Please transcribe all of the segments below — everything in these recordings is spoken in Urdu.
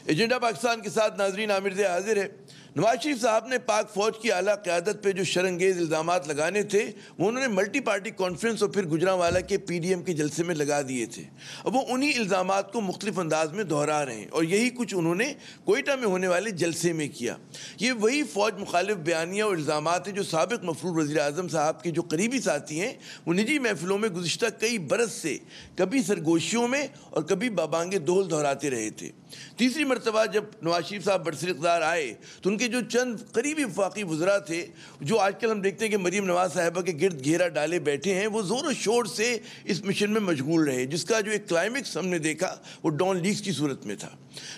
ایجنڈا پاکستان کے ساتھ ناظرین عامر سے حاضر ہے۔ نواز شریف صاحب نے پاک فوج کی اعلیٰ قیادت پہ جو شرنگیز الزامات لگانے تھے وہ انہوں نے ملٹی پارٹی کانفرنس اور پھر گجرانوالہ کے پی ڈی ایم کے جلسے میں لگا دیے تھے۔ اب وہ انہی الزامات کو مختلف انداز میں دہرا رہے ہیں اور یہی کچھ انہوں نے کوئٹہ میں ہونے والے جلسے میں کیا۔ یہ وہی فوج مخالف بیانیہ اور الزامات ہیں جو سابق مفرور وزیر اعظم صاحب کے جو قریبی ساتھی ہیں وہ نجی محفلوں میں گزشتہ کئی برس سے کبھی سرگوشیوں میں اور کبھی بابانگ دہل دہراتے رہے تھے۔ تیسری مرتبہ جب نواز شریف صاحب برسر اقتدار آئے تو ان کے جو چند قریبی وفاقی وزراء تھے جو آج کل ہم دیکھتے ہیں کہ مریم نواز صاحبہ کے گرد گھیرا ڈالے بیٹھے ہیں، وہ زور و شور سے اس مشن میں مشغول رہے، جس کا جو ایک کلائمیکس ہم نے دیکھا وہ ڈان لیکس کی صورت میں تھا۔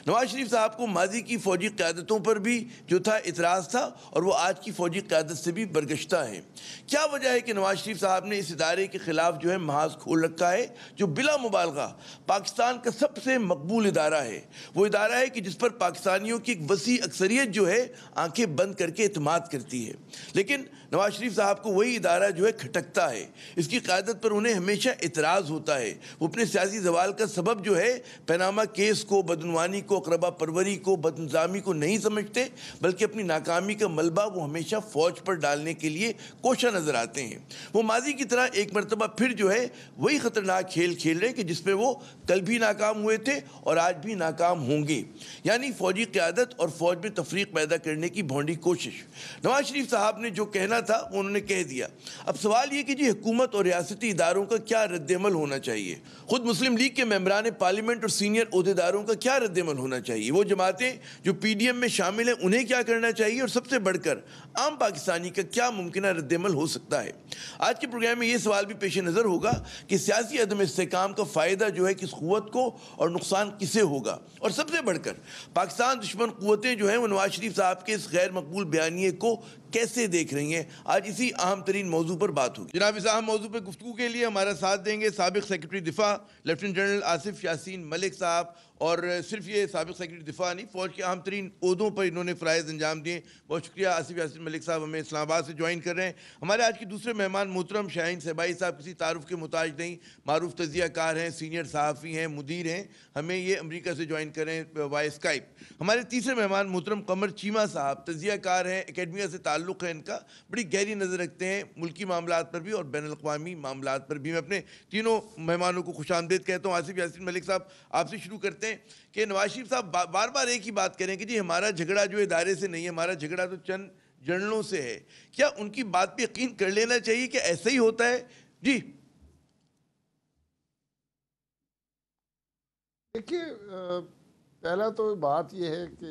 نواز شریف صاحب کو ماضی کی فوجی قیادتوں پر بھی جو تھا اعتراض تھا اور وہ آج کی فوجی قیادت سے بھی برگشتہ ہیں۔ کیا وجہ ہے کہ نواز شریف صاحب نے اس ادارے کے خلاف جو ہے محاذ کھول رکھا ہے جو بلا مبالغہ پاکستان کا سب سے مقبول ادارہ ہے؟ وہ ادارہ ہے کہ جس پر پاکستانیوں کی ایک وسیع اکثریت جو ہے آنکھیں بند کر کے اعتماد کرتی ہے، لیکن نواز شریف صاحب کو وہی ادارہ جو ہے کھٹکتا ہے، اس کی قیادت پر انہیں ہمیشہ اعتراض ہوتا ہے۔ وہ اپنے سیاسی زوال کا سبب جو ہے پیناما کیس کو، بدعنوانی کو، اقربا پروری کو، بدنظامی کو نہیں سمجھتے، بلکہ اپنی ناکامی کا ملبہ وہ ہمیشہ فوج پر ڈالنے کے لیے کوشاں نظر آتے ہیں۔ وہ ماضی کی طرح ایک مرتبہ پھر جو ہے وہی خطرناک کھیل کھیل رہے ہیں کہ جس پہ وہ کل بھی ناکام ہوئے تھے اور آج بھی ناکام ہوں گے، یعنی فوجی قیادت اور فوج میں تفریق پیدا کرنے کی بھونڈی کوشش۔ نواز شریف صاحب نے جو کہنا تھا وہ انہوں نے کہہ دیا۔ اب سوال یہ کہ جی حکومت اور ریاستی اداروں کا کیا رد عمل ہونا چاہیے؟ خود مسلم لیگ کے ممبران پارلیمنٹ اور سینئر عہدیداروں کا کیا رد عمل ہونا چاہیے؟ وہ جماعتیں جو پی ڈی ایم میں شامل ہیں انہیں کیا کرنا چاہیے؟ اور سب سے بڑھ کر عام پاکستانی کا کیا ممکنہ رد عمل ہو سکتا ہے؟ آج کے پروگرام میں یہ سوال بھی پیش نظر ہوگا کہ سیاسی عدم استحکام کا فائدہ جو ہے کس قوت کو اور نقصان کسے ہوگا، اور سب سے بڑھ کر پاکستان دشمن قوتیں جو ہیں وہ نواز شریف صاحب کے اس غیر مقبول بیانیے کو کیسے دیکھ رہی ہیں؟ آج اسی اہم ترین موضوع پر بات ہوگی۔ جناب اس اہم موضوع پر گفتگو کے لیے ہمارا ساتھ دیں گے سابق سیکرٹری دفاع لیفٹیننٹ جنرل آصف یاسین ملک صاحب، اور صرف یہ سابق سیکرٹری دفاع نہیں، فوج کے اہم ترین عہدوں پر انہوں نے فرائض انجام دیے۔ بہت شکریہ آصف یاسین ملک صاحب ہمیں اسلام آباد سے جوائن کر رہے ہیں۔ ہمارے آج کے دوسرے مہمان محترم شاہین صہبائی صاحب کسی تعارف کے محتاج نہیں، معروف تجزیہ کار ہیں، سینئر صحافی ہیں، مدیر ہیں، ہمیں یہ امریکہ سے جوائن کر رہے ہیں وائے اسکائپ۔ ہمارے تیسرے مہمان محترم قمر چیمہ صاحب تجزیہ کار ہیں، اکیڈمیا سے تعلق ہے ان کا، بڑی گہری نظر رکھتے ہیں ملکی معاملات پر بھی اور بین الاقوامی معاملات پر بھی۔ میں اپنے تینوں مہمانوں کو خوش آمدید کہتا ہوں۔ آصف یاسین ملک صاحب آپ سے شروع کرتے ہیں کہ نواز شریف صاحب بار بار ایک ہی بات کریں کہ جی ہمارا جھگڑا جو ادارے سے نہیں ہے، ہمارا جھگڑا تو چند جنرلوں سے ہے۔ کیا ان کی بات پہ یقین کر لینا چاہیے کہ ایسا ہی ہوتا ہے؟ جی دیکھیے، پہلا تو بات یہ ہے کہ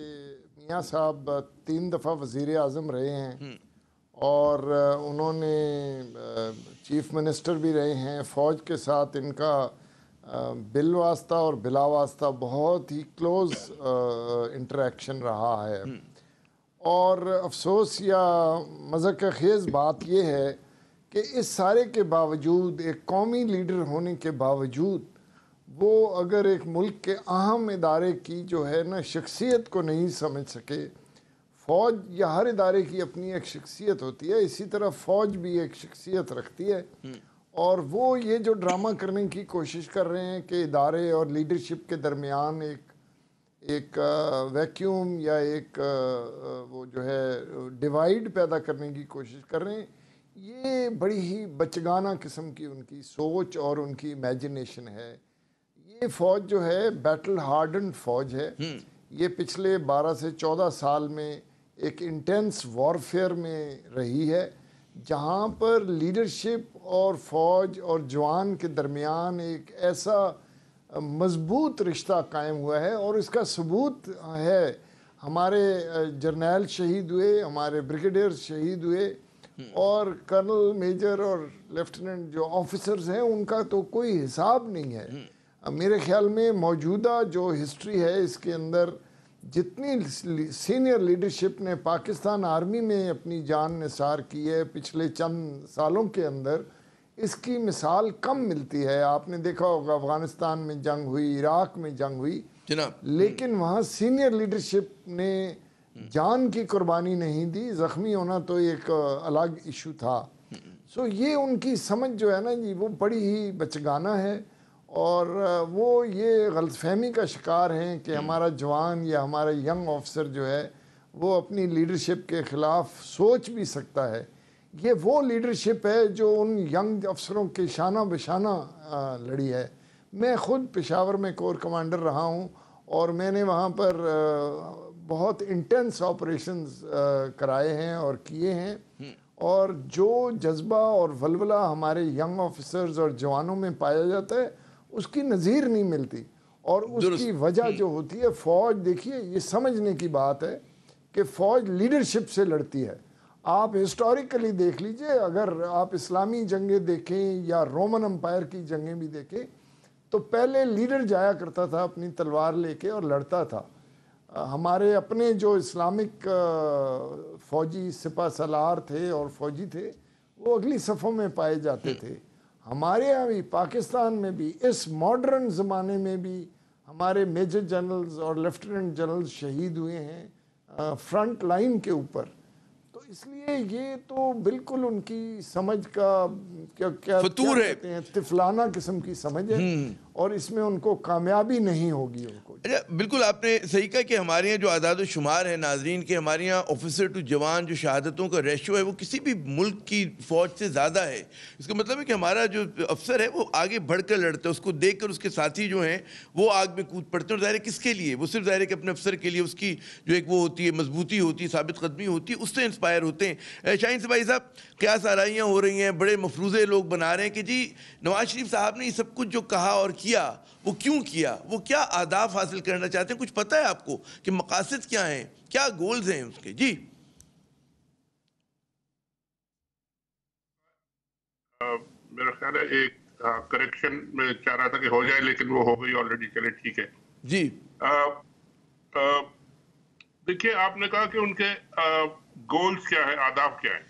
میاں صاحب 3 دفعہ وزیر اعظم رہے ہیں اور انہوں نے چیف منسٹر بھی رہے ہیں۔ فوج کے ساتھ ان کا بالواسطہ اور بلا واسطہ بہت ہی کلوز انٹریکشن رہا ہے، اور افسوس یا مذاق خیز بات یہ ہے کہ اس سارے کے باوجود، ایک قومی لیڈر ہونے کے باوجود، وہ اگر ایک ملک کے اہم ادارے کی جو ہے نا شخصیت کو نہیں سمجھ سکے۔ فوج یا ہر ادارے کی اپنی ایک شخصیت ہوتی ہے، اسی طرح فوج بھی ایک شخصیت رکھتی ہے، اور وہ یہ جو ڈرامہ کرنے کی کوشش کر رہے ہیں کہ ادارے اور لیڈرشپ کے درمیان ایک ویکیوم یا ایک وہ جو ہے ڈیوائیڈ پیدا کرنے کی کوشش کر رہے ہیں، یہ بڑی ہی بچگانہ قسم کی ان کی سوچ اور ان کی امیجنیشن ہے۔ یہ فوج جو ہے بیٹل ہارڈنڈ فوج ہے، یہ پچھلے 12 سے 14 سال میں ایک انٹینس وارفیئر میں رہی ہے، جہاں پر لیڈرشپ اور فوج اور جوان کے درمیان ایک ایسا مضبوط رشتہ قائم ہوا ہے، اور اس کا ثبوت ہے ہمارے جرنیل شہید ہوئے، ہمارے بریگیڈیئر شہید ہوئے، اور کرنل میجر اور لیفٹیننٹ جو آفیسرز ہیں ان کا تو کوئی حساب نہیں ہے۔ میرے خیال میں موجودہ جو ہسٹری ہے اس کے اندر جتنی سینئر لیڈرشپ نے پاکستان آرمی میں اپنی جان نثار کی ہے پچھلے چند سالوں کے اندر، اس کی مثال کم ملتی ہے۔ آپ نے دیکھا ہوگا افغانستان میں جنگ ہوئی، عراق میں جنگ ہوئی، لیکن وہاں سینئر لیڈرشپ نے جان کی قربانی نہیں دی، زخمی ہونا تو ایک الگ ایشو تھا۔ سو یہ ان کی سمجھ جو ہے نا جی وہ بڑی ہی بچگانہ ہے، اور وہ یہ غلط فہمی کا شکار ہیں کہ ہمارا جوان یا ہمارا ینگ آفیسر جو ہے وہ اپنی لیڈرشپ کے خلاف سوچ بھی سکتا ہے. یہ وہ لیڈرشپ ہے جو ان ینگ افسروں کے شانہ بشانہ لڑی ہے. میں خود پشاور میں کور کمانڈر رہا ہوں اور میں نے وہاں پر بہت انٹینس آپریشنز کرائے ہیں اور کیے ہیں, اور جو جذبہ اور ولولہ ہمارے ینگ آفیسرز اور جوانوں میں پایا جاتا ہے اس کی نظیر نہیں ملتی. اور اس کی وجہ جو ہوتی ہے, فوج دیکھیے یہ سمجھنے کی بات ہے کہ فوج لیڈرشپ سے لڑتی ہے. آپ ہسٹوریکلی دیکھ لیجئے, اگر آپ اسلامی جنگیں دیکھیں یا رومن امپائر کی جنگیں بھی دیکھیں تو پہلے لیڈر جایا کرتا تھا اپنی تلوار لے کے اور لڑتا تھا. ہمارے اپنے جو اسلامک فوجی سپہ سالار تھے اور فوجی تھے وہ اگلی صفوں میں پائے جاتے تھے. ہمارے یہاں بھی پاکستان میں بھی اس ماڈرن زمانے میں بھی ہمارے میجر جنرلز اور لیفٹیننٹ جنرلز شہید ہوئے ہیں فرنٹ لائن کے اوپر. تو اس لیے یہ تو بالکل ان کی سمجھ کا کیا فطور ہے, کہتے ہیں, طفلانہ قسم کی سمجھ ہے, اور اس میں ان کو کامیابی نہیں ہوگی ان کو. بالکل آپ نے صحیح کہا کہ ہمارے یہاں جو اعداد و شمار ہے ناظرین کے, ہمارے یہاں آفیسر ٹو جوان جو شہادتوں کا ریشو ہے وہ کسی بھی ملک کی فوج سے زیادہ ہے. اس کا مطلب ہے کہ ہمارا جو افسر ہے وہ آگے بڑھ کر لڑتا ہے, اس کو دیکھ کر اس کے ساتھی جو ہیں وہ آگ میں کود پڑتے ہیں. اور ظاہر ہے کس کے لیے, وہ صرف ظاہر ہے کہ اپنے افسر کے لیے, اس کی جو ایک وہ ہوتی ہے مضبوطی ہوتی ہے, ثابت قدمی ہوتی ہے, اس سے انسپائر ہوتے ہیں. شاہین سے بھائی صاحب, قیاس آرائیاں ہو رہی ہیں, بڑے مفروضے لوگ بنا رہے ہیں کہ جی نواز شریف صاحب نے یہ سب کچھ جو کہا اور کیا وہ کیوں کیا, وہ کیا اہداف حاصل کرنا چاہتے ہیں, کچھ پتہ ہے آپ کو کہ مقاصد کیا ہیں, کیا گولز ہیں اس کے؟ جی میرا خیال ہے ایک کریکشن میں چاہ رہا تھا کہ ہو جائے لیکن وہ ہو گئی آلریڈی, چلے ٹھیک ہے. جی دیکھیے آپ نے کہا کہ ان کے گولز کیا ہے, اہداف کیا ہیں.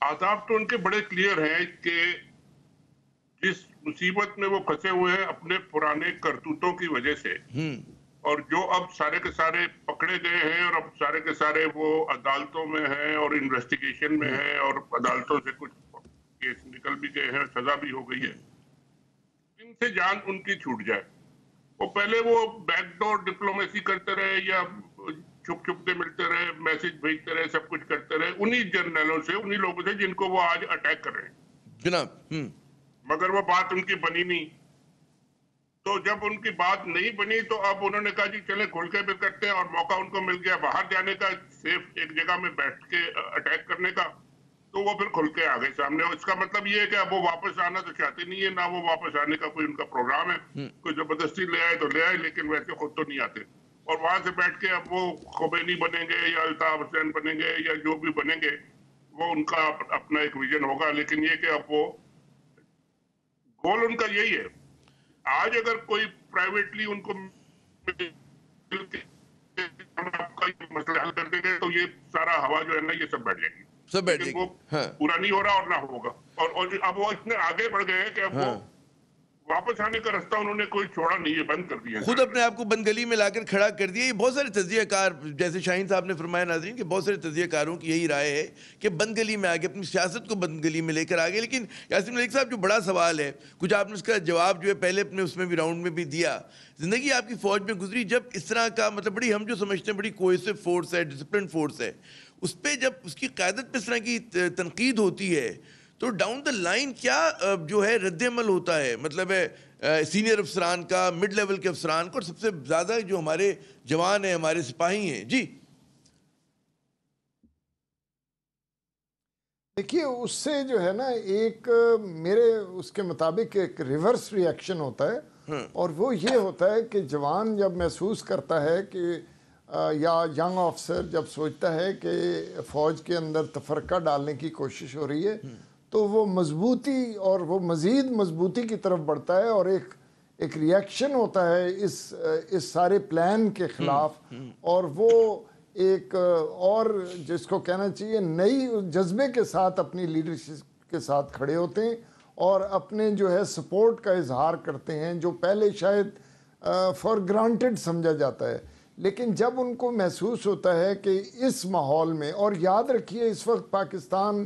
اہداف تو ان کے بڑے کلیئر ہیں کہ جس مصیبت میں وہ پھنسے ہوئے ہیں اپنے پرانے کرتوتوں کی وجہ سے, اور جو اب سارے کے سارے پکڑے گئے ہیں اور اب سارے کے سارے وہ عدالتوں میں ہیں اور انویسٹیگیشن میں ہیں اور عدالتوں سے کچھ کیس نکل بھی گئے ہیں, سزا بھی ہو گئی ہے, ان سے جان ان کی چھوٹ جائے. وہ پہلے وہ بیک ڈور ڈپلومیسی کرتے رہے یا چھپ چھپ کے ملتے رہے, میسج بھیجتے رہے, سب کچھ کرتے رہے انہی جرنیلوں سے, انہی لوگوں سے جن کو وہ آج اٹیک کر رہے ہیں جناب. مگر وہ بات ان کی بنی نہیں. تو جب ان کی بات نہیں بنی تو اب انہوں نے کہا جی چلیں کھل کے بھی کرتے ہیں, اور موقع ان کو مل گیا باہر جانے کا, سیف ایک جگہ میں بیٹھ کے اٹیک کرنے کا, تو وہ پھر کھل کے آگے سامنے. اس کا مطلب یہ ہے کہ اب وہ واپس آنا تو چاہتے نہیں ہے, نہ وہ واپس آنے کا کوئی ان کا پروگرام ہے. کوئی زبردستی لے آئے تو لے آئے, لیکن ویسے خود تو نہیں آتے. اور وہاں سے بیٹھ کے اب وہ خمینی بنیں گے یا الطاف حسین بنیں گے یا جو بھی بنیں گے, وہ ان کا اپنا ایک ویژن ہوگا. لیکن یہ کہ اب وہ گول ان کا یہی ہے. آج اگر کوئی پرائیویٹلی ان کو مسئلہ حل کر دیں گے تو یہ سارا ہوا جو ہے نا یہ سب بیٹھ جائے گی, لیکن وہ پورا نہیں ہو رہا اور نہ ہوگا. اور اب وہ اتنے آگے بڑھ گئے ہیں کہ اب وہ واپس آنے کا راستہ انہوں نے کوئی چھوڑا نہیں ہے, بند کر دیا, خود اپنے آپ کو بند گلی میں لا کر کھڑا کر دیا. یہ بہت سارے تجزیہ کار, جیسے شاہین صاحب نے فرمایا ناظرین, کہ بہت سارے تجزیہ کاروں کی یہی رائے ہے کہ بند گلی میں آگے, اپنی سیاست کو بند گلی میں لے کر آگے. لیکن یاسین ملک صاحب جو بڑا سوال ہے, کچھ آپ نے اس کا جواب جو ہے پہلے اپنے اس میں بھی راؤنڈ میں بھی دیا. زندگی آپ کی فوج میں گزری, جب اس طرح کا مطلب بڑی ہم جو سمجھتے ہیں بڑی کوہیسو فورس ہے, ڈسپلن فورس ہے, اس پہ جب اس کی قیادت پہ اس طرح کی تنقید ہوتی ہے تو ڈاؤن دا لائن کیا جو ہے رد عمل ہوتا ہے, مطلب ہے سینئر افسران کا, مڈ لیول کے افسران کا, اور سب سے زیادہ جو ہمارے جوان ہیں, ہمارے سپاہی ہیں. جی دیکھیے اس سے جو ہے نا ایک میرے اس کے مطابق ایک ریورس ری ایکشن ہوتا ہے, اور وہ یہ ہوتا ہے کہ جوان جب محسوس کرتا ہے کہ یا ینگ آفیسر جب سوچتا ہے کہ فوج کے اندر تفرقہ ڈالنے کی کوشش ہو رہی ہے تو وہ مضبوطی اور وہ مزید مضبوطی کی طرف بڑھتا ہے, اور ایک ری ایکشن ہوتا ہے اس سارے پلان کے خلاف, اور وہ ایک اور جس کو کہنا چاہیے نئی جذبے کے ساتھ اپنی لیڈرشپ کے ساتھ کھڑے ہوتے ہیں اور اپنے جو ہے سپورٹ کا اظہار کرتے ہیں, جو پہلے شاید فار گرانٹڈ سمجھا جاتا ہے. لیکن جب ان کو محسوس ہوتا ہے کہ اس ماحول میں, اور یاد رکھیے اس وقت پاکستان,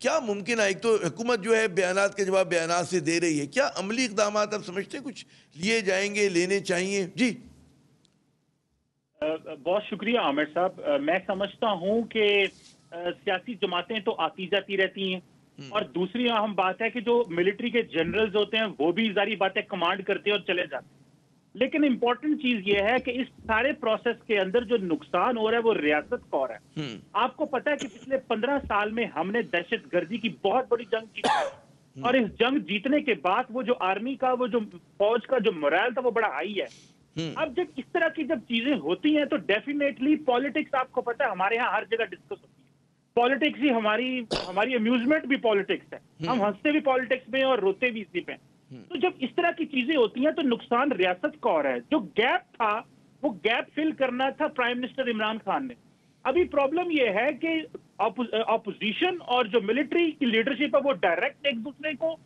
کیا ممکن ہے؟ ایک تو حکومت جو ہے بیانات کے جواب بیانات سے دے رہی ہے، کیا عملی اقدامات آپ سمجھتے ہیں کچھ لیے جائیں گے، لینے چاہیے؟ جی بہت شکریہ عامر صاحب. میں سمجھتا ہوں کہ سیاسی جماعتیں تو آتی جاتی رہتی ہیں، اور دوسری اہم بات ہے کہ جو ملٹری کے جنرلز ہوتے ہیں وہ بھی ظاہری باتیں کمانڈ کرتے ہیں اور چلے جاتے ہیں. لیکن امپورٹنٹ چیز یہ ہے کہ اس سارے پروسیس کے اندر جو نقصان ہو رہا ہے وہ ریاست کو ہو رہا ہے. آپ کو پتا ہے کہ پچھلے 15 سال میں ہم نے دہشت گردی کی بہت بڑی جنگ جیتی ہے، اور اس جنگ جیتنے کے بعد وہ جو آرمی کا، وہ جو فوج کا جو morale تھا وہ بڑا ہائی ہے. اب جب اس طرح کی جب چیزیں ہوتی ہیں تو ڈیفینیٹلی پالیٹکس، آپ کو پتا ہے ہمارے ہاں ہر جگہ ڈسکس ہوتی ہے. پالیٹکس ہی ہماری امیوزمنٹ بھی پالیٹکس ہے. ہم ہنستے بھی پالیٹکس میں اور روتے بھی اسی پہ. تو جب اس طرح کی چیزیں ہوتی ہیں تو نقصان ریاست کا ہو رہا ہے. جو گیپ تھا وہ گیپ فل کرنا تھا پرائم منسٹر عمران خان نے. ابھی پرابلم یہ ہے کہ اپوزیشن اور جو ملٹری کی لیڈرشپ ہے وہ ڈائریکٹ ایک دوسرے کو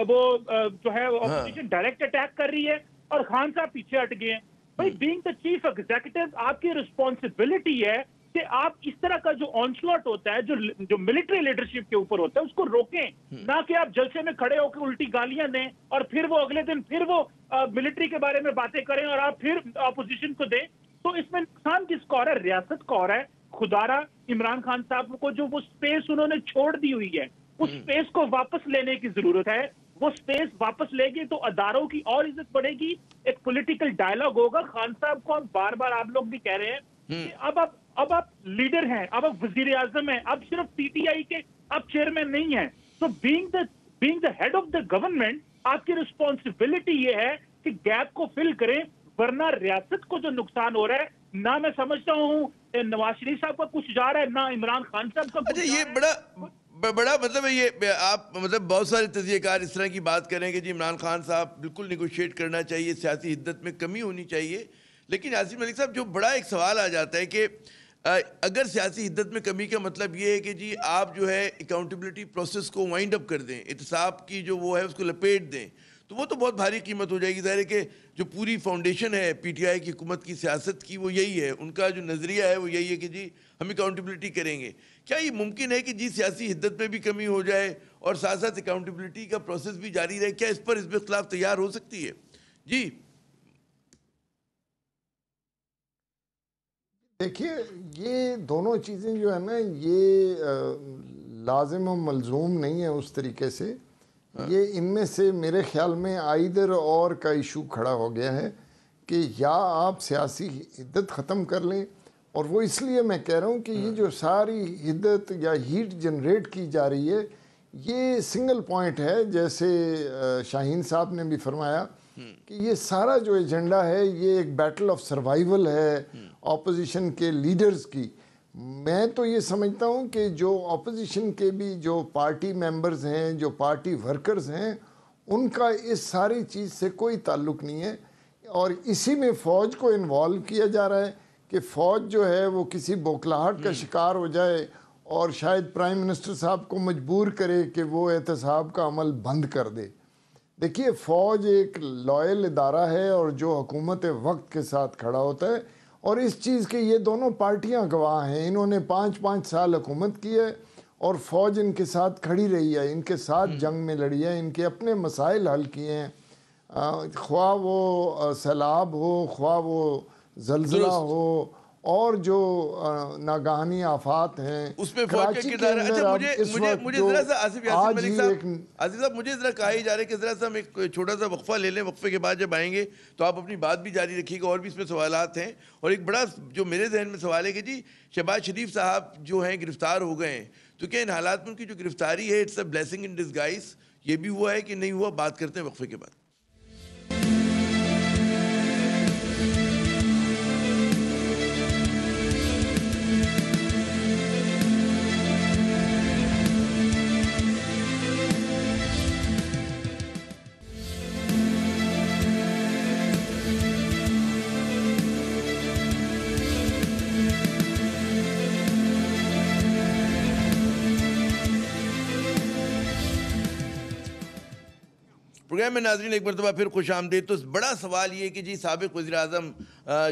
وہ جو ہے اپوزیشن ڈائریکٹ اٹیک کر رہی ہے اور خان صاحب پیچھے ہٹ گئے ہیں. بھائی بینگ دا چیف ایگزیکٹو آپ کی رسپانسبلٹی ہے کہ آپ اس طرح کا جو آنسلاٹ ہوتا ہے جو ملٹری لیڈرشپ کے اوپر ہوتا ہے اس کو روکیں، نہ کہ آپ جلسے میں کھڑے ہو کے الٹی گالیاں دیں اور پھر وہ اگلے دن پھر وہ ملٹری کے بارے میں باتیں کریں اور آپ پھر اپوزیشن کو دیں. تو اس میں نقصان کس کا ہو رہا ہے؟ ریاست کا ہو رہا ہے. خدارا عمران خان صاحب کو جو وہ سپیس انہوں نے چھوڑ دی ہوئی ہے اس سپیس کو واپس لینے کی ضرورت ہے. وہ سپیس واپس لے گی تو اداروں کی اور عزت بڑھے گی. ایک پولیٹیکل ڈائلاگ ہوگا. خان صاحب کو بار بار آپ لوگ بھی کہہ رہے ہیں کہ اب آپ لیڈر ہیں، اب آپ وزیر اعظم ہیں، اب صرف پی ٹی آئی کے آپ چیئرمین نہیں ہیں. تو being the head of the government آپ کی رسپانسبلٹی یہ ہے کہ گیپ کو فل کریں، ورنہ ریاست کو جو نقصان ہو رہا ہے، نہ میں سمجھتا ہوں نواز شریف صاحب کا کچھ جا رہا ہے، نہ عمران خان صاحب کا کچھ اچھا، جا یہ رہا ہے. بڑا مطلب ہے یہ آپ مطلب بہت سارے تجزیہ کار اس طرح کی بات کریں کہ جی عمران خان صاحب بالکل نیگوشیٹ کرنا چاہیے، سیاسی حدت میں کمی ہونی چاہیے. لیکن یاسین ملک صاحب جو بڑا ایک سوال آ جاتا ہے کہ اگر سیاسی حدت میں کمی کا مطلب یہ ہے کہ جی آپ جو ہے اکاؤنٹیبلٹی پروسیس کو وائنڈ اپ کر دیں، احتساب کی جو وہ ہے اس کو لپیٹ دیں، تو وہ تو بہت بھاری قیمت ہو جائے گی. ظاہر ہے کہ جو پوری فاؤنڈیشن ہے پی ٹی آئی کی حکومت کی سیاست کی وہ یہی ہے، ان کا جو نظریہ ہے وہ یہی ہے کہ جی ہم اکاؤنٹیبلٹی کریں گے. کیا یہ ممکن ہے کہ جی سیاسی حدت میں بھی کمی ہو جائے اور ساتھ ساتھ اکاؤنٹیبلٹی کا پروسیس بھی جاری رہے؟ کیا اس پر اختلاف تیار ہو سکتی ہے؟ جی دیکھیے، یہ دونوں چیزیں جو ہے نا یہ لازم و ملزوم نہیں ہے اس طریقے سے. یہ ان میں سے میرے خیال میں آئیدر اور کا ایشو کھڑا ہو گیا ہے کہ یا آپ سیاسی حدت ختم کر لیں، اور وہ اس لیے میں کہہ رہا ہوں کہ یہ جو ساری حدت یا ہیٹ جنریٹ کی جا رہی ہے یہ سنگل پوائنٹ ہے. جیسے شاہین صاحب نے بھی فرمایا کہ یہ سارا جو ایجنڈا ہے یہ ایک بیٹل آف سروائیول ہے اپوزیشن کے لیڈرز کی. میں تو یہ سمجھتا ہوں کہ جو اپوزیشن کے بھی جو پارٹی ممبرز ہیں، جو پارٹی ورکرز ہیں، ان کا اس ساری چیز سے کوئی تعلق نہیں ہے. اور اسی میں فوج کو انوالو کیا جا رہا ہے کہ فوج جو ہے وہ کسی بوکھلاہٹ کا شکار ہو جائے اور شاید پرائم منسٹر صاحب کو مجبور کرے کہ وہ احتساب کا عمل بند کر دے. دیکھیے، فوج ایک لائل ادارہ ہے اور جو حکومت وقت کے ساتھ کھڑا ہوتا ہے، اور اس چیز کے یہ دونوں پارٹیاں گواہ ہیں. انہوں نے 5 سال حکومت کی ہے اور فوج ان کے ساتھ کھڑی رہی ہے، ان کے ساتھ جنگ میں لڑی ہے، ان کے اپنے مسائل حل کیے ہیں، خواہ وہ سیلاب ہو، خواہ وہ زلزلہ ہو، اور جو ناگہانی آفات ہیں اس میں فوج کا کردار ہے. اچھا، مجھے ذرا سا آصف یاسین ملک صاحب مجھے ذرا کہا ہی جا رہا ہے کہ ذرا سا ہم ایک چھوٹا سا وقفہ لے لیں. وقفے کے بعد جب آئیں گے تو آپ اپنی بات بھی جاری رکھیے گا، اور بھی اس میں سوالات ہیں. اور ایک بڑا جو میرے ذہن میں سوال ہے کہ جی شہباز شریف صاحب جو ہیں گرفتار ہو گئے ہیں، تو کیا ان حالات میں ان کی جو گرفتاری ہے it's a blessing in disguise? یہ بھی ہوا ہے کہ نہیں ہوا؟ بات کرتے ہیں وقفے کے بعد. پروگرام میں ناظرین ایک مرتبہ پھر خوش آمدید. تو بڑا سوال یہ کہ جی سابق وزیر اعظم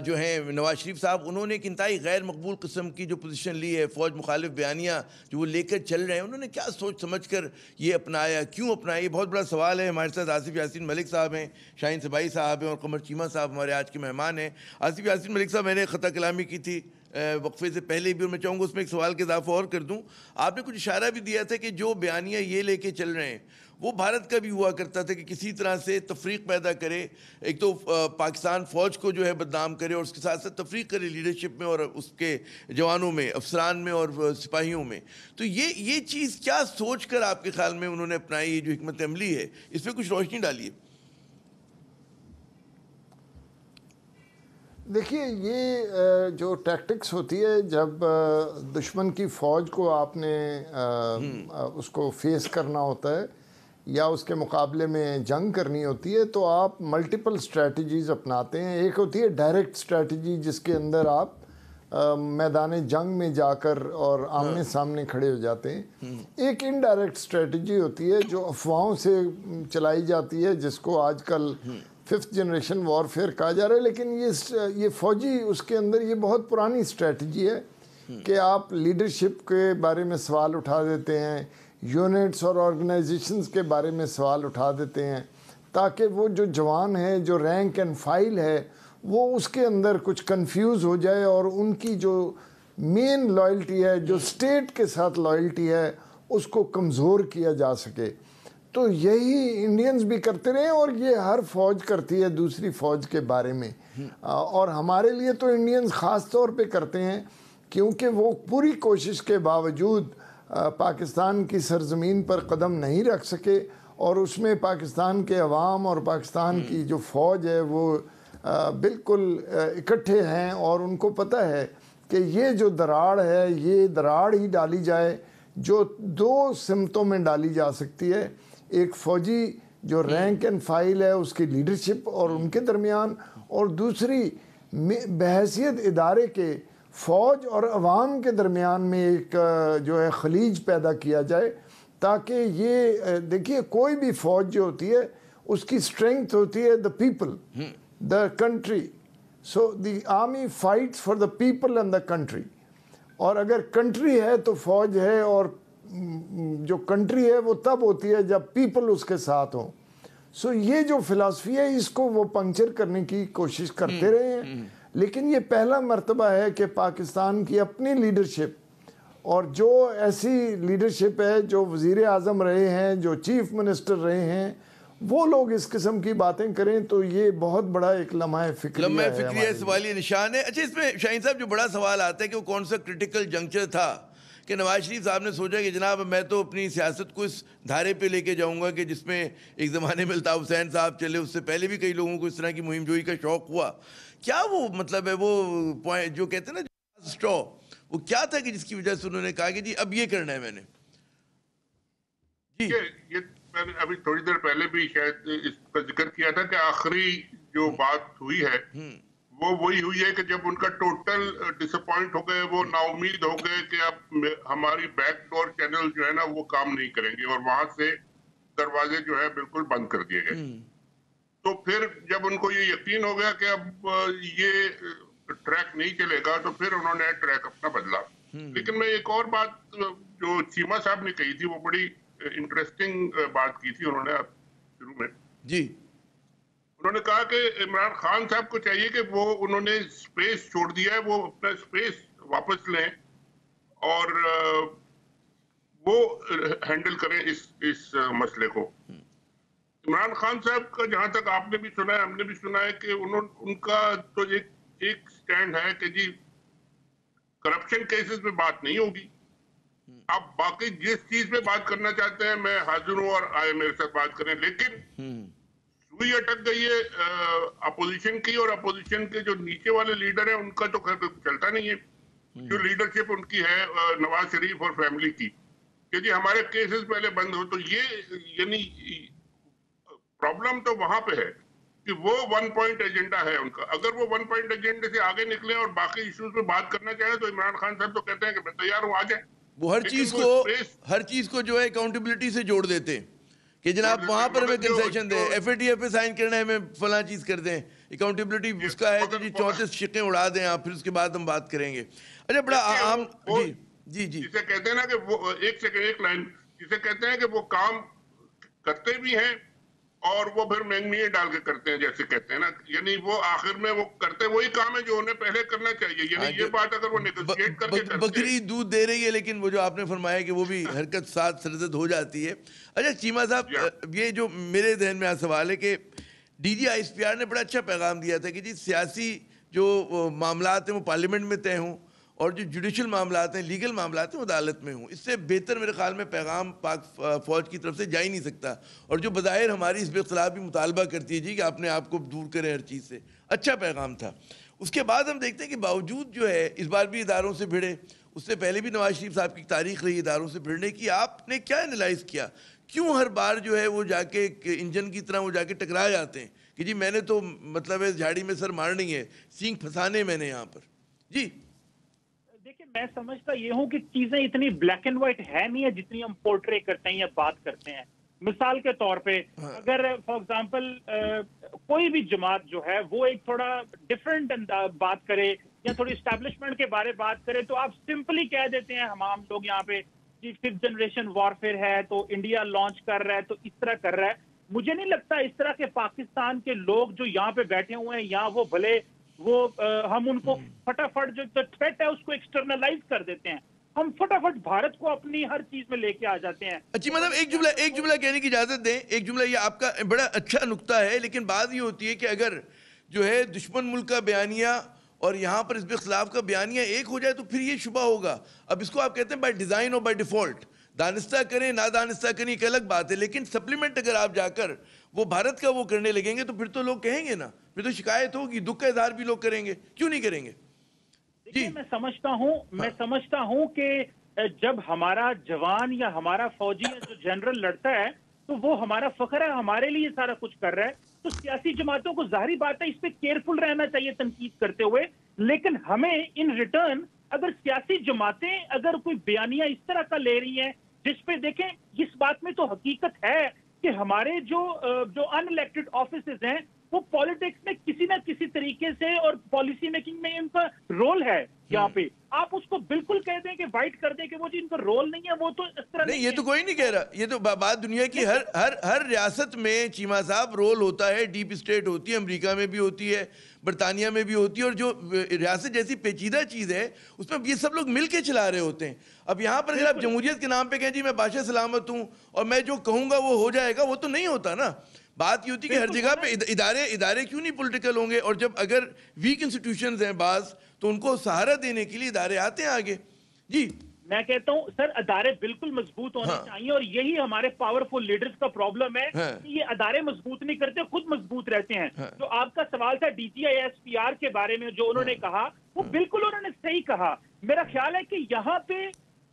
جو ہیں نواز شریف صاحب, انہوں نے ایک انتہائی غیر مقبول قسم کی جو پوزیشن لی ہے, فوج مخالف بیانیہ جو وہ لے کر چل رہے ہیں, انہوں نے کیا سوچ سمجھ کر یہ اپنایا, کیوں اپنایا, یہ بہت بڑا سوال ہے. ہمارے ساتھ آصف یاسین ملک صاحب ہیں, شاہین صبائی صاحب ہیں اور قمر چیمہ صاحب ہمارے آج کے مہمان ہیں. آصف یاسین ملک صاحب, میں نے خطا کلامی کی تھی وقفے سے پہلے بھی, اور میں چاہوں گا اس میں ایک سوال کا اضافہ اور کر دوں. آپ نے کچھ اشارہ بھی دیا تھا کہ جو بیانیہ یہ لے کے چل رہے ہیں وہ بھارت کا بھی ہوا کرتا تھا کہ کسی طرح سے تفریق پیدا کرے, ایک تو پاکستان فوج کو جو ہے بدنام کرے اور اس کے ساتھ ساتھ تفریق کرے لیڈرشپ میں اور اس کے جوانوں میں, افسران میں اور سپاہیوں میں. تو یہ چیز کیا سوچ کر آپ کے خیال میں انہوں نے اپنائی, یہ جو حکمت عملی ہے اس پہ کچھ روشنی ڈالیے. دیکھیے, یہ جو ٹیکٹکس ہوتی ہے جب دشمن کی فوج کو آپ نے اس کو فیس کرنا ہوتا ہے یا اس کے مقابلے میں جنگ کرنی ہوتی ہے, تو آپ ملٹیپل اسٹریٹجیز اپناتے ہیں. ایک ہوتی ہے ڈائریکٹ اسٹریٹجی جس کے اندر آپ میدان جنگ میں جا کر اور آمنے سامنے کھڑے ہو جاتے ہیں. ایک انڈائریکٹ اسٹریٹجی ہوتی ہے جو افواہوں سے چلائی جاتی ہے, جس کو آج کل 5th جنریشن وارفیئر کہا جا رہا ہے. لیکن یہ فوجی اس کے اندر یہ بہت پرانی اسٹریٹجی ہے کہ آپ لیڈرشپ کے بارے میں سوال اٹھا دیتے ہیں, یونٹس اور آرگنائزیشنز کے بارے میں سوال اٹھا دیتے ہیں, تاکہ وہ جو جوان ہے, جو رینک اینڈ فائل ہے, وہ اس کے اندر کچھ کنفیوز ہو جائے اور ان کی جو مین لائلٹی ہے, جو اسٹیٹ کے ساتھ لائلٹی ہے, اس کو کمزور کیا جا سکے. تو یہی انڈینز بھی کرتے رہے اور یہ ہر فوج کرتی ہے دوسری فوج کے بارے میں. اور ہمارے لیے تو انڈینز خاص طور پہ کرتے ہیں کیونکہ وہ پوری کوشش کے باوجود پاکستان کی سرزمین پر قدم نہیں رکھ سکے, اور اس میں پاکستان کے عوام اور پاکستان کی جو فوج ہے وہ بالکل اکٹھے ہیں, اور ان کو پتہ ہے کہ یہ جو دراڑ ہے یہ دراڑ ہی ڈالی جائے جو 2 سمتوں میں ڈالی جا سکتی ہے. ایک فوجی جو رینک اینڈ فائل ہے اس کی لیڈرشپ اور ان کے درمیان, اور دوسری بحیثیت ادارے کے فوج اور عوام کے درمیان میں ایک جو ہے خلیج پیدا کیا جائے, تاکہ یہ دیکھیے کوئی بھی فوج جو ہوتی ہے اس کی اسٹرینگتھ ہوتی ہے the people, the country. So the army fights for the people and the country. اور اگر کنٹری ہے تو فوج ہے, اور جو کنٹری ہے وہ تب ہوتی ہے جب پیپل اس کے ساتھ ہوں. سو یہ جو فلسفی ہے اس کو وہ پنکچر کرنے کی کوشش کرتے رہے ہیں. لیکن یہ پہلا مرتبہ ہے کہ پاکستان کی اپنی لیڈرشپ, اور جو ایسی لیڈرشپ ہے جو وزیر اعظم رہے ہیں, جو چیف منسٹر رہے ہیں, وہ لوگ اس قسم کی باتیں کریں تو یہ بہت بڑا ایک لمحہ فکریہ ہے, سوالی نشان ہے. اچھا, اس میں شاہین صاحب جو بڑا سوال آتا ہے کہ وہ کون سا کرٹیکل جنکچر تھا کہ نواز شریف صاحب نے سوچا کہ جناب میں تو اپنی سیاست کو اس دھارے پہ لے کے جاؤں گا کہ جس میں ایک زمانے میں الطاف حسین صاحب چلے, اس سے پہلے بھی کئی لوگوں کو اس طرح کی مہم جوئی کا شوق ہوا. کیا وہ مطلب ہے وہ پوائنٹ جو کہتے ہیں نا اسٹرا, وہ کیا تھا کہ جس کی وجہ سے انہوں نے کہا کہ جی اب یہ کرنا ہے میں نے؟ جی, یہ میں نے ابھی تھوڑی دیر پہلے بھی شاید اس کا ذکر کیا تھا کہ آخری جو بات ہوئی ہے وہ وہی ہوئی ہے کہ جب ان کا ٹوٹل ڈس اپوائنٹ ہو گئے, وہ نا امید ہو گئے کہ اب ہماری بیک ڈور چینل جو ہے نا وہ کام نہیں کریں گے, اور وہاں سے دروازے جو ہے بالکل بند کر دیے گئے. تو پھر جب ان کو یہ یقین ہو گیا کہ اب یہ ٹریک نہیں چلے گا, تو پھر انہوں نے ٹریک اپنا بدلا. لیکن میں ایک اور بات جو چیمہ صاحب نے کہی تھی وہ بڑی انٹرسٹنگ بات کی تھی انہوں نے شروع میں. جی, انہوں نے کہا کہ عمران خان صاحب کو چاہیے کہ وہ انہوں نے سپیس چھوڑ دیا ہے, وہ اپنا سپیس واپس لیں اور وہ ہینڈل کریں اس مسئلے کو. عمران خان صاحب کا جہاں تک آپ نے بھی سنا ہے, ہم نے بھی سنا ہے کہ ان کا تو ایک سٹینڈ ہے کہ جی کرپشن کیسز میں بات نہیں ہوگی. آپ باقی جس چیز پہ بات کرنا چاہتے ہیں میں حاضر ہوں اور آئے میرے ساتھ بات کریں, لیکن سوئی اٹک گئی ہے اپوزیشن کی, اور اپوزیشن کے جو نیچے والے لیڈر ہیں ان کا تو خیر چلتا نہیں ہے. جو لیڈرشپ ان کی ہے نواز شریف اور فیملی کی کہ جی ہمارے کیسز پہلے بند ہو, تو یہ یعنی پرابلم تو وہاں پہ ہے کہ وہ 1 پوائنٹ ایجنڈا ہے ان کا. اگر وہ 1 پوائنٹ ایجنڈے سے آگے نکلے اور باقی ایشوز پہ بات کرنا چاہیں تو عمران خان صاحب تو کہتے ہیں کہ میں تیار ہوں, آ جائیں. وہ ہر چیز کو جو ہے اکاؤنٹیبلٹی سے جوڑ دیتے کہ جناب وہاں پر ہمیں کنسیشن دیں, FATF پہ سائن کرنا ہے ہمیں فلاں چیز کر دیں, اکاؤنٹیبلٹی اس کا ہے تو جی 34 شقیں اڑا دیں آپ, پھر اس کے بعد ہم بات کریں گے. اچھا بڑا عام جی جسے کہتے ہیں نا کہ وہ ایک لائن جسے کہتے ہیں کہ وہ کام کرتے بھی ہیں اور وہ پھر مہنگیاں ڈال کے کرتے ہیں, جیسے کہتے ہیں نا, یعنی وہ آخر میں وہ کرتے وہی کام ہے جو انہیں پہلے کرنا چاہیے. یعنی یہ بات اگر وہ نیگوشیٹ کر کے کرتے ہیں, بکری دودھ دے رہی ہے لیکن وہ جو آپ نے فرمایا کہ وہ بھی حرکت ساتھ سرزد ہو جاتی ہے. اچھا چیمہ صاحب, یہ جو میرے ذہن میں سوال ہے کہ DGISPR نے بڑا اچھا پیغام دیا تھا کہ جی سیاسی جو معاملات ہیں وہ پارلیمنٹ میں طے ہوں اور جو جوڈیشل معاملات ہیں, لیگل معاملات ہیں, وہ عدالت میں ہوں. اس سے بہتر میرے خیال میں پیغام پاک فوج کی طرف سے جا ہی نہیں سکتا, اور جو بظاہر ہماری اس اختلاف بھی مطالبہ کرتی ہے جی کہ اپنے آپ کو دور کریں ہر چیز سے, اچھا پیغام تھا. اس کے بعد ہم دیکھتے ہیں کہ باوجود جو ہے اس بار بھی اداروں سے بھیڑے, اس سے پہلے بھی نواز شریف صاحب کی تاریخ رہی اداروں سے بھیڑنے کی, آپ نے کیا انالائز کیا, کیوں ہر بار جو ہے وہ جا کے انجن کی طرح وہ جا کے ٹکرا جاتے ہیں کہ جی میں نے تو مطلب ہے جھاڑی میں سر مارنی ہے, سینگ پھنسانے میں نے یہاں پر. جی دیکھیں, میں سمجھتا یہ ہوں کہ چیزیں اتنی بلیک اینڈ وائٹ ہے نہیں ہے جتنی ہم پورٹرے کرتے ہیں یا بات کرتے ہیں. مثال کے طور پہ اگر فار ایگزامپل کوئی بھی جماعت جو ہے وہ ایک تھوڑا ڈفرینٹ بات کرے یا تھوڑی اسٹیبلشمنٹ کے بارے بات کرے تو آپ سمپلی کہہ دیتے ہیں ہم لوگ یہاں پہ کہ 5th جنریشن وارفیئر ہے تو انڈیا لانچ کر رہا ہے تو اس طرح کر رہا ہے. مجھے نہیں لگتا اس طرح کے پاکستان کے لوگ جو یہاں پہ بیٹھے ہوئے ہیں, یہاں وہ بھلے وہ ہم ان کو فٹافٹ جو تھریٹ ہے اس کو ایکسٹرنلائز کر دیتے ہیں, ہم فٹافٹ بھارت کو اپنی ہر چیز میں لے کے آ جاتے ہیں. اچھی مطلب ایک جملہ کہنے کی اجازت دیں, ایک جملہ یہ آپ کا بڑا اچھا نقطہ ہے, لیکن بات یہ ہوتی ہے کہ اگر جو ہے دشمن ملک کا بیانیہ اور یہاں پر حزب اختلاف کا بیانیہ ایک ہو جائے تو پھر یہ شبہ ہوگا. اب اس کو آپ کہتے ہیں بائی ڈیزائن اور بائی ڈیفالٹ, دانستہ کریں نہ دانستہ کریں ایک الگ بات ہے, لیکن سپلیمنٹ اگر آپ جا کر وہ بھارت کا وہ کرنے لگیں گے تو پھر تو لوگ کہیں گے نا, پھر تو شکایت ہوگی, دکھ کا اظہار بھی لوگ کریں گے, کیوں نہیں کریں گے. دیکھیں میں سمجھتا ہوں کہ جب ہمارا جوان یا ہمارا فوجی یا جو جنرل لڑتا ہے تو وہ ہمارا فخر ہے, ہمارے لیے سارا کچھ کر رہا ہے, تو سیاسی جماعتوں کو ظاہری بات ہے اس پہ کیئرفل رہنا چاہیے تنقید کرتے ہوئے. لیکن ہمیں ان ریٹرن اگر سیاسی جماعتیں اگر کوئی بیانیہ اس طرح کا لے رہی ہیں جس پہ دیکھیں اس بات میں تو حقیقت ہے کہ ہمارے جو ان الیکٹڈ آفیسز ہیں وہ پالیٹکس میں کسی نہ کسی طریقے سے اور پالیسی میکنگ میں ان کا رول ہے. یہاں پہ آپ اس کو بالکل کہہ دیں کہ وائٹ کر دیں کہ وہ جی ان کا رول نہیں ہے, وہ تو اس طرح نہیں, یہ تو کوئی نہیں کہہ رہا, یہ تو بات دنیا کی ہر ریاست میں چیمہ صاحب رول ہوتا ہے, ڈیپ اسٹیٹ ہوتی ہے, امریکہ میں بھی ہوتی ہے, برطانیہ میں بھی ہوتی ہے, اور جو ریاست جیسی پیچیدہ چیز ہے اس میں یہ سب لوگ مل کے چلا رہے ہوتے ہیں. اب یہاں پر اگر آپ جمہوریت کے نام پہ کہیں جی میں بادشاہ سلامت ہوں اور میں جو کہوں گا وہ ہو جائے گا, وہ تو نہیں ہوتا نا. بات یہ ہوتی ہے کہ ہر جگہ پہ ادارے کیوں نہیں پولیٹیکل ہوں گے, اور جب اگر ویک انسٹیٹیوشنز ہیں بعض تو ان کو سہارا دینے کے لیے ادارے آتے ہیں آگے. جی میں کہتا ہوں سر ادارے بالکل مضبوط ہونے چاہیے, اور یہی ہمارے پاورفل لیڈرز کا پرابلم ہے کہ یہ ادارے مضبوط نہیں کرتے, خود مضبوط رہتے ہیں. جو آپ کا سوال تھا DGISPR کے بارے میں جو انہوں نے کہا وہ بالکل انہوں نے صحیح کہا. میرا خیال ہے کہ یہاں پہ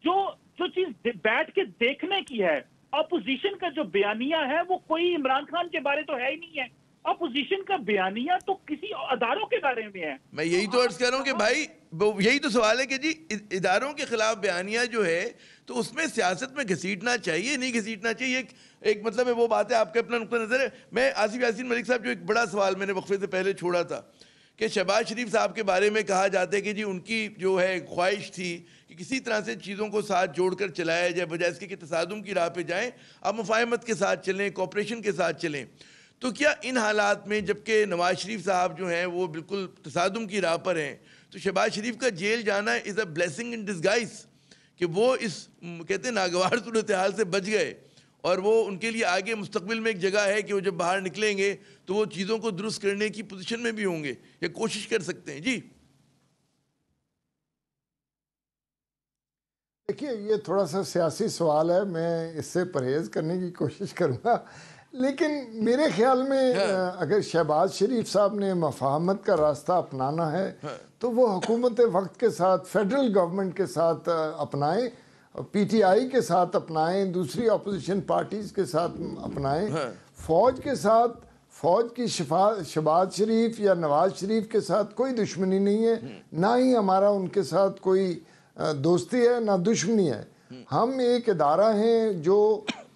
جو چیز بیٹھ کے دیکھنے کی ہے, اپوزیشن کا جو بیانیہ ہے وہ کوئی عمران خان کے بارے تو ہے ہی نہیں ہے, اپوزیشن کا بیانیہ تو کسی اداروں کے بارے میں ہے. میں یہی تو عرض کر رہا ہوں کہ بھائی یہی تو سوال ہے کہ جی اداروں کے خلاف بیانیہ جو ہے تو اس میں سیاست میں گھسیٹنا چاہیے نہیں گھسیٹنا چاہیے, ایک مطلب ہے وہ بات ہے, آپ کا اپنا نقطہ نظر ہے. میں آصف یاسین ملک صاحب جو ایک بڑا سوال میں نے وقفے سے پہلے چھوڑا تھا کہ شہباز شریف صاحب کے بارے میں کہا جاتا ہے کہ جی ان کی جو ہے خواہش تھی کہ کسی طرح سے چیزوں کو ساتھ جوڑ کر چلایا جائے, بجائے اس کے کہ تصادم کی راہ پہ جائیں, آپ مفاہمت کے ساتھ چلیں, کوپریشن کے ساتھ چلیں. تو کیا ان حالات میں جبکہ نواز شریف صاحب جو ہیں وہ بالکل تصادم کی راہ پر ہیں, تو شہباز شریف کا جیل جانا از اے بلیسنگ ان ڈسگائز کہ وہ اس کہتے ہیں ناگوار صورتحال سے بچ گئے, اور وہ ان کے لیے آگے مستقبل میں ایک جگہ ہے کہ وہ جب باہر نکلیں گے تو وہ چیزوں کو درست کرنے کی پوزیشن میں بھی ہوں گے یا کوشش کر سکتے ہیں. جی دیکھیے یہ تھوڑا سا سیاسی سوال ہے, میں اس سے پرہیز کرنے کی کوشش کروں گا, لیکن میرے خیال میں اگر شہباز شریف صاحب نے مفاہمت کا راستہ اپنانا ہے تو وہ حکومت وقت کے ساتھ فیڈرل گورنمنٹ کے ساتھ اپنائیں, PTI کے ساتھ اپنائیں, دوسری اپوزیشن پارٹیز کے ساتھ اپنائیں. فوج کے ساتھ فوج کی شہباز شریف یا نواز شریف کے ساتھ کوئی دشمنی نہیں ہے, نہ ہی ہمارا ان کے ساتھ کوئی دوستی ہے نہ دشمنی ہے. ہم ایک ادارہ ہیں جو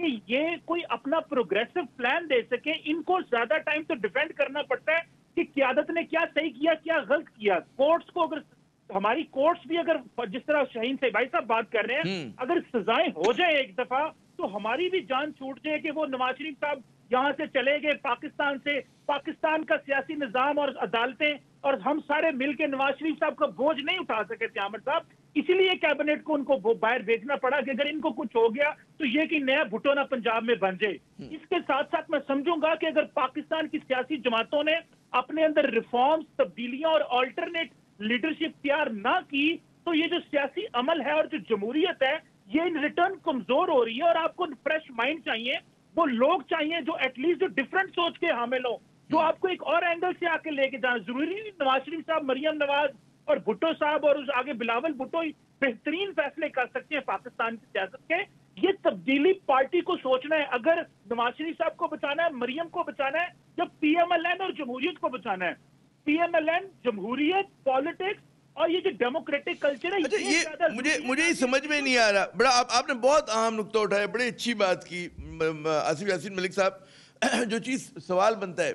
کہ یہ کوئی اپنا پروگریسو پلان دے سکے. ان کو زیادہ ٹائم تو ڈیفینڈ کرنا پڑتا ہے کہ قیادت نے کیا صحیح کیا کیا غلط کیا. کورٹس کو اگر ہماری کورٹس بھی اگر جس طرح شاہین سے بھائی صاحب بات کر رہے ہیں اگر سزائیں ہو جائیں ایک دفعہ تو ہماری بھی جان چھوٹ جائے کہ وہ نواز شریف صاحب یہاں سے چلے گئے پاکستان سے, پاکستان کا سیاسی نظام اور عدالتیں اور ہم سارے مل کے نواز شریف صاحب کا بوجھ نہیں اٹھا سکے تھے عامر صاحب. اسی لیے کیبنٹ کو ان کو باہر بھیجنا پڑا کہ اگر ان کو کچھ ہو گیا تو یہ کہ نیا بھٹو نہ پنجاب میں بن جائے. اس کے ساتھ ساتھ میں سمجھوں گا کہ اگر پاکستان کی سیاسی جماعتوں نے اپنے اندر ریفارمز, تبدیلیاں اور آلٹرنیٹ لیڈرشپ تیار نہ کی تو یہ جو سیاسی عمل ہے اور جو جمہوریت ہے یہ ان ریٹرن کمزور ہو رہی ہے. اور آپ کو فریش مائنڈ چاہیے, وہ لوگ چاہیے جو ایٹ لیسٹ جو ڈفرنٹ سوچ کے حامل ہوں, جو آپ کو ایک اور اینگل سے آ کے لے کے جانا. ضروری نہیں نواز شریف صاحب, مریم نواز اور بھٹو صاحب اور اس آگے بلاول بھٹو ہی بہترین فیصلے کر سکتے ہیں پاکستان کی سیاست کے. یہ تبدیلی پارٹی کو سوچنا ہے. اگر نواز شریف صاحب کو بچانا ہے, مریم کو بچانا ہے, جب پی ایم ایل این اور جمہوریت کو بچانا ہے. پی ایم ایل این, جمہوریت, پالیٹکس اور یہ جو ڈیموکریٹک کلچر ہے. اچھا, مجھے یہ سمجھ میں نہیں آ رہا. بڑا آپ نے بہت اہم نقطہ اٹھایا, بڑی اچھی بات کی آصف یاسین ملک صاحب. جو چیز سوال بنتا ہے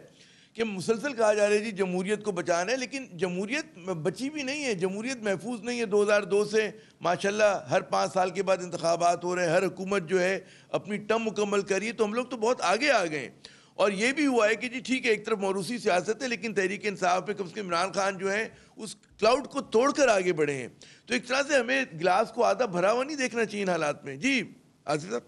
کہ مسلسل کہا جا رہا ہے جی جمہوریت کو بچانا ہے, لیکن جمہوریت بچی بھی نہیں ہے, جمہوریت محفوظ نہیں ہے. 2002 سے ماشاءاللہ ہر 5 سال کے بعد انتخابات ہو رہے ہیں, ہر حکومت جو ہے اپنی ٹرم مکمل کری ہے, تو ہم لوگ تو بہت آگے آ گئے ہیں. اور یہ بھی ہوا ہے کہ جی ٹھیک ہے ایک طرف موروثی سیاست ہے, لیکن تحریک انصاف پہ کم سے کم عمران خان جو ہے اس کلاؤڈ کو توڑ کر آگے بڑھے ہیں. تو ایک طرح سے ہمیں گلاس کو آدھا بھرا ہوا نہیں دیکھنا چاہیے ان حالات میں. جی آصف صاحب.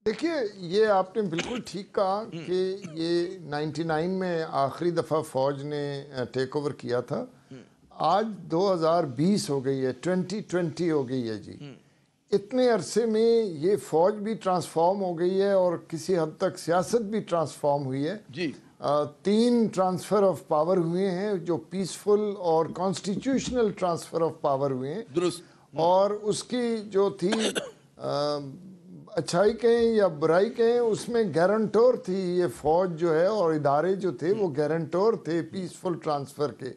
دیکھیے, یہ آپ نے بالکل ٹھیک کہا کہ یہ 99 میں آخری دفعہ فوج نے ٹیک اوور کیا تھا. آج 2020 ہو گئی ہے, 2020 ہو گئی ہے جی. اتنے عرصے میں یہ فوج بھی ٹرانسفارم ہو گئی ہے اور کسی حد تک سیاست بھی ٹرانسفارم ہوئی ہے. جی 3 ٹرانسفر آف پاور ہوئے ہیں جو پیسفل اور کانسٹیٹیوشنل ٹرانسفر آف پاور ہوئے ہیں. درست. اور اس کی جو تھی اچھائی کہیں یا برائی کہیں, اس میں گارنٹور تھی یہ فوج جو ہے, اور ادارے جو تھے وہ گارنٹور تھے پیسفل ٹرانسفر کے.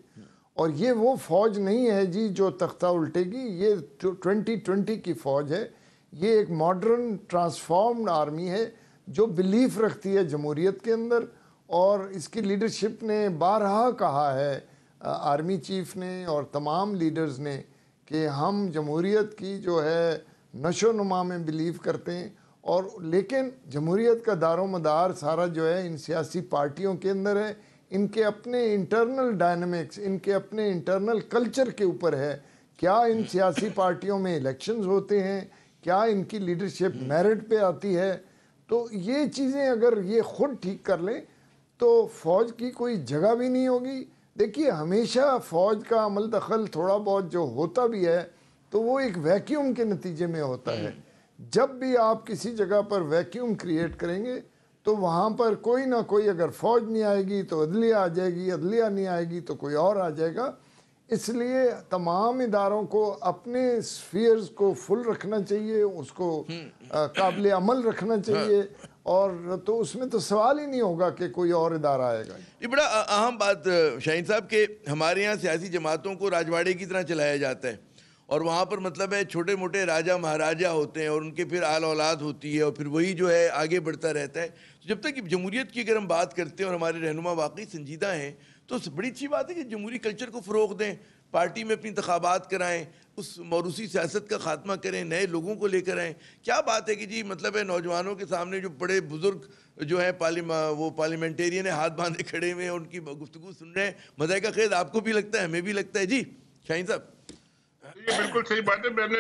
اور یہ وہ فوج نہیں ہے جی جو تختہ الٹے گی. یہ 2020 کی فوج ہے. یہ ایک ماڈرن ٹرانسفارمڈ آرمی ہے جو بلیف رکھتی ہے جمہوریت کے اندر. اور اس کی لیڈرشپ نے بارہا کہا ہے, آرمی چیف نے اور تمام لیڈرز نے, کہ ہم جمہوریت کی جو ہے نشو و نما میں بلیو کرتے ہیں. اور لیکن جمہوریت کا دار و مدار سارا جو ہے ان سیاسی پارٹیوں کے اندر ہے, ان کے اپنے انٹرنل ڈائنامکس, ان کے اپنے انٹرنل کلچر کے اوپر ہے. کیا ان سیاسی پارٹیوں میں الیکشنز ہوتے ہیں, کیا ان کی لیڈرشپ میرٹ پہ آتی ہے. تو یہ چیزیں اگر یہ خود ٹھیک کر لیں تو فوج کی کوئی جگہ بھی نہیں ہوگی. دیکھیے, ہمیشہ فوج کا عمل دخل تھوڑا بہت جو ہوتا بھی ہے تو وہ ایک ویکیوم کے نتیجے میں ہوتا ہے. جب بھی آپ کسی جگہ پر ویکیوم کریٹ کریں گے تو وہاں پر کوئی نہ کوئی, اگر فوج نہیں آئے گی تو عدلیہ آ جائے گی, عدلیہ نہیں آئے گی تو کوئی اور آ جائے گا. اس لیے تمام اداروں کو اپنے سفیئرز کو فل رکھنا چاہیے, اس کو قابل عمل رکھنا چاہیے, اور تو اس میں تو سوال ہی نہیں ہوگا کہ کوئی اور ادارہ آئے گا. یہ بڑا اہم بات شاہین صاحب کہ ہمارے یہاں سیاسی جماعتوں کو راجواڑے کی طرح چلایا جاتا ہے, اور وہاں پر مطلب ہے چھوٹے موٹے راجہ مہاراجہ ہوتے ہیں اور ان کے پھر آل اولاد ہوتی ہے, اور پھر وہی جو ہے آگے بڑھتا رہتا ہے. جب تک جمہوریت کی اگر ہم بات کرتے ہیں اور ہمارے رہنما واقعی سنجیدہ ہیں تو بڑی اچھی بات ہے کہ جمہوری کلچر کو فروغ دیں, پارٹی میں اپنی انتخابات کرائیں, اس موروثی سیاست کا خاتمہ کریں, نئے لوگوں کو لے کر آئیں. کیا بات ہے کہ جی مطلب ہے نوجوانوں کے سامنے جو بڑے بزرگ جو ہیں وہ پارلیمنٹیرین ہاتھ باندھے کھڑے ہوئے ہیں, ان کی گفتگو سن رہے ہیں. مزہ کا خیر آپ کو بھی لگتا ہے, ہمیں بھی لگتا ہے. جی شاہین صاحب. یہ بالکل صحیح بات ہے. میں نے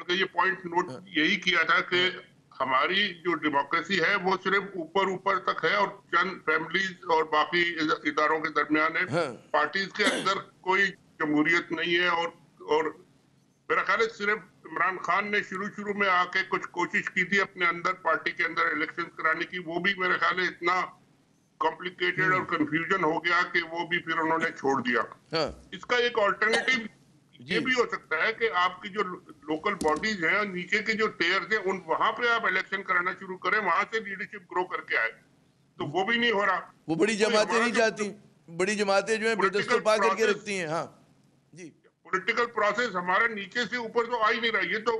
یہ پوائنٹ نوٹ یہی کیا تھا کہ ہماری جو ڈیموکریسی ہے وہ صرف اوپر تک ہے اور چند فیملیز اور باقی اداروں کے درمیان ہے. پارٹیز کے اندر کوئی جمہوریت نہیں ہے. اور میرا خیال ہے صرف عمران خان نے شروع میں آ کے کچھ کوشش کی تھی اپنے اندر پارٹی کے اندر الیکشن کرانے کی, وہ بھی میرے خیال ہے اتنا کمپلیکیٹڈ اور کنفیوژن ہو گیا کہ وہ بھی پھر انہوں نے چھوڑ دیا. اس کا ایک آلٹرنیٹو یہ بھی ہو سکتا ہے کہ آپ کی جو لوکل باڈیز ہیں, نیچے کے جو ٹیئرز ہیں, وہاں پہ آپ الیکشن کرانا شروع کریں, وہاں سے لیڈرشپ گرو کر کے آئے. تو وہ بھی نہیں ہو رہا. وہ بڑی جماعتیں نہیں چاہتی, بڑی جماعتیں جو ہیں بے دست و پا کر کے رکھتی ہیں. ہاں جی, پولیٹیکل پروسیس ہمارا نیچے سے اوپر تو آ ہی نہیں رہا. یہ تو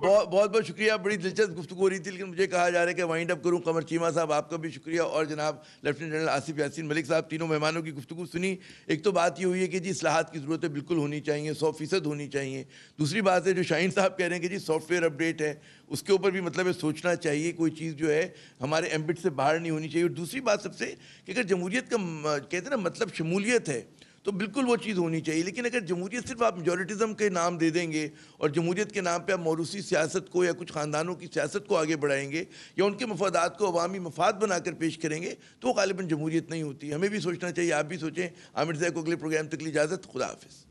بہت بہت شکریہ. بڑی دلچسپ گفتگو ہو رہی تھی لیکن مجھے کہا جا رہا ہے کہ وائنڈ اپ کروں. قمر چیمہ صاحب آپ کا بھی شکریہ, اور جناب لیفٹیننٹ جنرل آصف یاسین ملک صاحب, تینوں مہمانوں کی گفتگو سنی. ایک تو بات یہ ہوئی ہے کہ جی اصلاحات کی ضرورتیں بالکل ہونی چاہیے, 100% ہونی چاہیے. دوسری بات ہے جو شاہین صاحب کہہ رہے ہیں کہ جی سافٹ ویئر اپڈیٹ ہے, اس کے اوپر بھی مطلب ہے سوچنا چاہیے, کوئی چیز جو ہے ہمارے ایمبٹ سے باہر نہیں ہونی چاہیے. اور دوسری بات سب سے کہ اگر جمہوریت کا کہتے ہیں نا مطلب شمولیت ہے تو بالکل وہ چیز ہونی چاہیے. لیکن اگر جمہوریت صرف آپ میجورٹزم کے نام دے دیں گے اور جمہوریت کے نام پہ آپ موروثی سیاست کو یا کچھ خاندانوں کی سیاست کو آگے بڑھائیں گے یا ان کے مفادات کو عوامی مفاد بنا کر پیش کریں گے تو وہ غالباً جمہوریت نہیں ہوتی. ہمیں بھی سوچنا چاہیے, آپ بھی سوچیں. عامر زیہ کو اگلے پروگرام تک کے لیے اجازت. خدا حافظ.